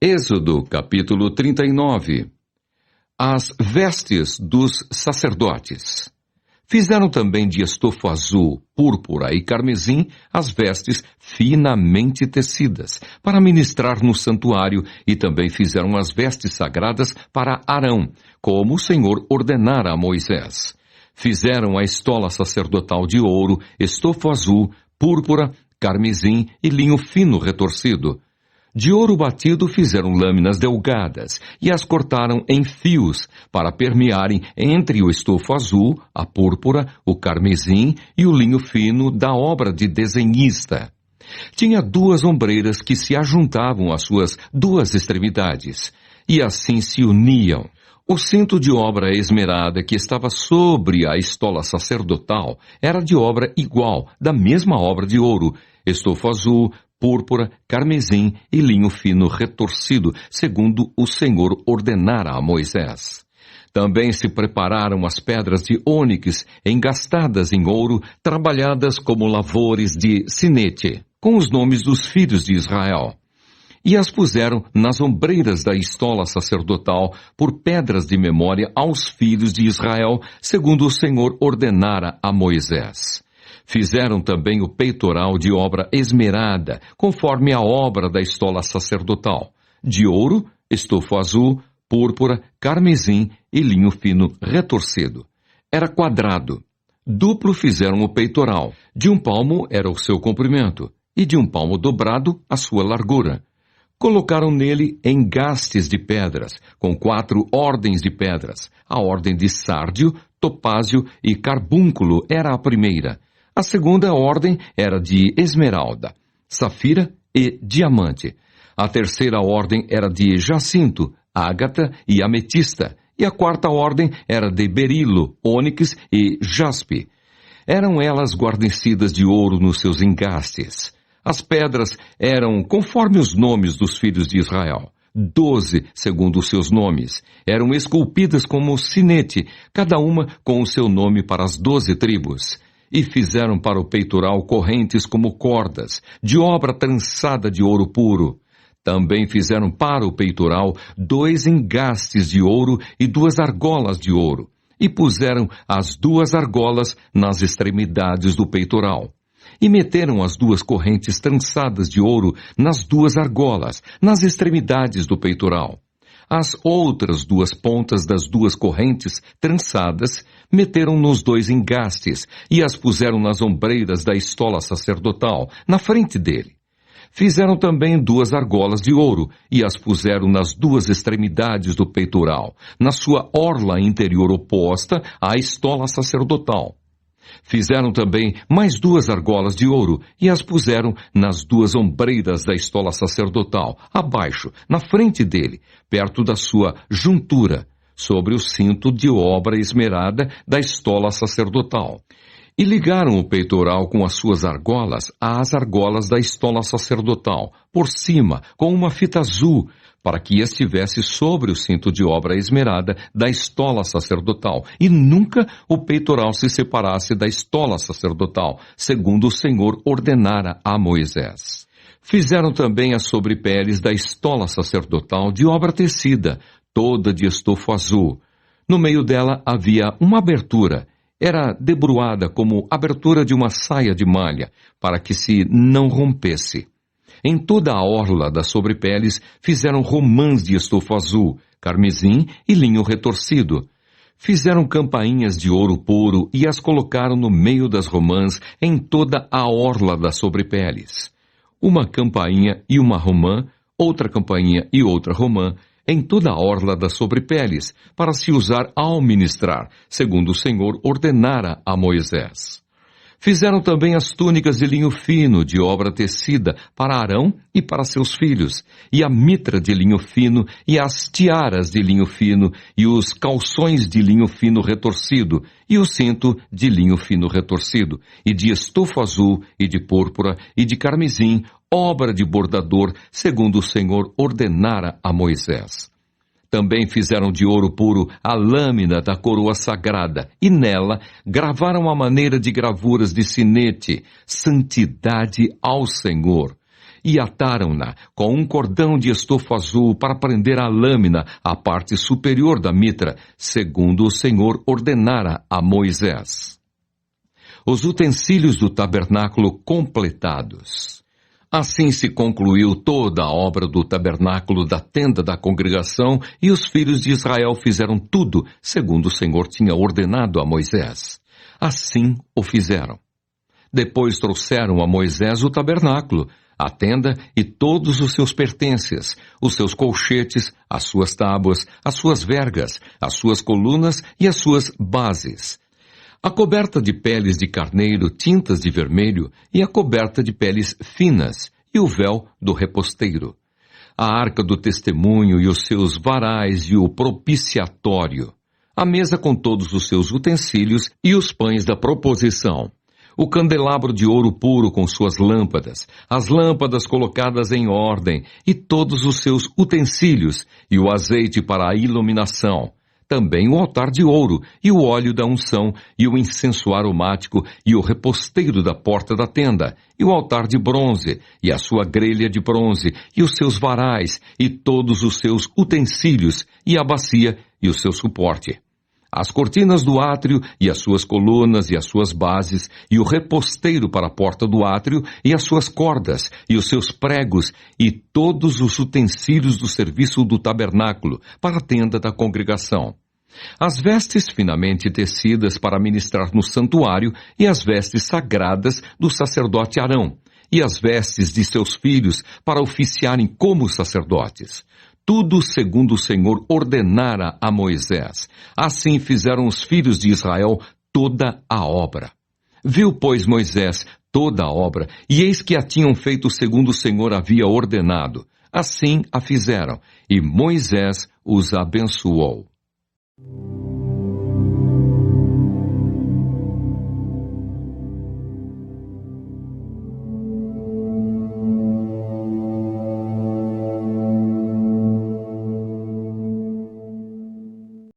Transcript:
Êxodo, capítulo 39. As vestes dos sacerdotes. Fizeram também de estofo azul, púrpura e carmesim as vestes finamente tecidas, para ministrar no santuário, e também fizeram as vestes sagradas para Arão, como o Senhor ordenara a Moisés. Fizeram a estola sacerdotal de ouro, estofo azul, púrpura, carmesim e linho fino retorcido. De ouro batido fizeram lâminas delgadas e as cortaram em fios para permearem entre o estofo azul, a púrpura, o carmesim e o linho fino da obra de desenhista. Tinha 2 ombreiras que se ajuntavam às suas 2 extremidades e assim se uniam. O cinto de obra esmerada que estava sobre a estola sacerdotal era de obra igual, da mesma obra de ouro, estofo azul, púrpura, carmesim e linho fino retorcido, segundo o Senhor ordenara a Moisés. Também se prepararam as pedras de ônix engastadas em ouro, trabalhadas como lavores de sinete, com os nomes dos filhos de Israel. E as puseram nas ombreiras da estola sacerdotal por pedras de memória aos filhos de Israel, segundo o Senhor ordenara a Moisés. Fizeram também o peitoral de obra esmerada, conforme a obra da estola sacerdotal, de ouro, estofo azul, púrpura, carmesim e linho fino retorcido. Era quadrado. Duplo fizeram o peitoral. De 1 palmo era o seu comprimento, e de 1 palmo dobrado a sua largura. Colocaram nele engastes de pedras, com 4 ordens de pedras. A ordem de sárdio, topázio e carbúnculo era a primeira. A segunda ordem era de esmeralda, safira e diamante. A terceira ordem era de jacinto, ágata e ametista. E a 4ª ordem era de berilo, ônix e jaspe. Eram elas guarnecidas de ouro nos seus engastes. As pedras eram conforme os nomes dos filhos de Israel. 12, segundo os seus nomes. Eram esculpidas como sinete, cada uma com o seu nome para as 12 tribos. E fizeram para o peitoral correntes como cordas, de obra trançada de ouro puro. Também fizeram para o peitoral 2 engastes de ouro e 2 argolas de ouro. E puseram as 2 argolas nas extremidades do peitoral. E meteram as 2 correntes trançadas de ouro nas 2 argolas, nas extremidades do peitoral. As outras 2 pontas das 2 correntes trançadas meteram nos 2 engastes e as puseram nas ombreiras da estola sacerdotal, na frente dele. Fizeram também 2 argolas de ouro e as puseram nas 2 extremidades do peitoral, na sua orla interior oposta à estola sacerdotal. Fizeram também mais 2 argolas de ouro e as puseram nas 2 ombreiras da estola sacerdotal, abaixo, na frente dele, perto da sua juntura, sobre o cinto de obra esmerada da estola sacerdotal. E ligaram o peitoral com as suas argolas às argolas da estola sacerdotal, por cima, com uma fita azul, para que estivesse sobre o cinto de obra esmerada da estola sacerdotal, e nunca o peitoral se separasse da estola sacerdotal, segundo o Senhor ordenara a Moisés. Fizeram também as sobrepeles da estola sacerdotal de obra tecida, toda de estofo azul. No meio dela havia uma abertura. Era debruada como abertura de uma saia de malha, para que se não rompesse. Em toda a orla das sobrepeles fizeram romãs de estofo azul, carmesim e linho retorcido. Fizeram campainhas de ouro puro e as colocaram no meio das romãs em toda a orla das sobrepeles. Uma campainha e uma romã, outra campainha e outra romã, em toda a orla das sobrepeles, para se usar ao ministrar, segundo o Senhor ordenara a Moisés. Fizeram também as túnicas de linho fino, de obra tecida, para Arão e para seus filhos, e a mitra de linho fino, e as tiaras de linho fino, e os calções de linho fino retorcido, e o cinto de linho fino retorcido, e de estofo azul, e de púrpura, e de carmesim, obra de bordador, segundo o Senhor ordenara a Moisés. Também fizeram de ouro puro a lâmina da coroa sagrada, e nela gravaram a maneira de gravuras de sinete, santidade ao Senhor. e ataram-na com um cordão de estofo azul para prender a lâmina à parte superior da mitra, segundo o Senhor ordenara a Moisés. Os utensílios do tabernáculo completados. Assim se concluiu toda a obra do tabernáculo da tenda da congregação, e os filhos de Israel fizeram tudo segundo o Senhor tinha ordenado a Moisés. Assim o fizeram. Depois trouxeram a Moisés o tabernáculo, a tenda e todos os seus pertences, os seus colchetes, as suas tábuas, as suas vergas, as suas colunas e as suas bases. A coberta de peles de carneiro tintas de vermelho e a coberta de peles finas e o véu do reposteiro. A arca do testemunho e os seus varais e o propiciatório. A mesa com todos os seus utensílios e os pães da proposição. O candelabro de ouro puro com suas lâmpadas, as lâmpadas colocadas em ordem e todos os seus utensílios e o azeite para a iluminação. Também o altar de ouro e o óleo da unção e o incenso aromático e o reposteiro da porta da tenda e o altar de bronze e a sua grelha de bronze e os seus varais e todos os seus utensílios e a bacia e o seu suporte. As cortinas do átrio e as suas colunas e as suas bases, e o reposteiro para a porta do átrio e as suas cordas, e os seus pregos, e todos os utensílios do serviço do tabernáculo, para a tenda da congregação. As vestes finamente tecidas para ministrar no santuário, e as vestes sagradas do sacerdote Arão, e as vestes de seus filhos para oficiarem como sacerdotes. Tudo segundo o Senhor ordenara a Moisés. Assim fizeram os filhos de Israel toda a obra. Viu, pois, Moisés toda a obra, e eis que a tinham feito segundo o Senhor havia ordenado. Assim a fizeram, e Moisés os abençoou.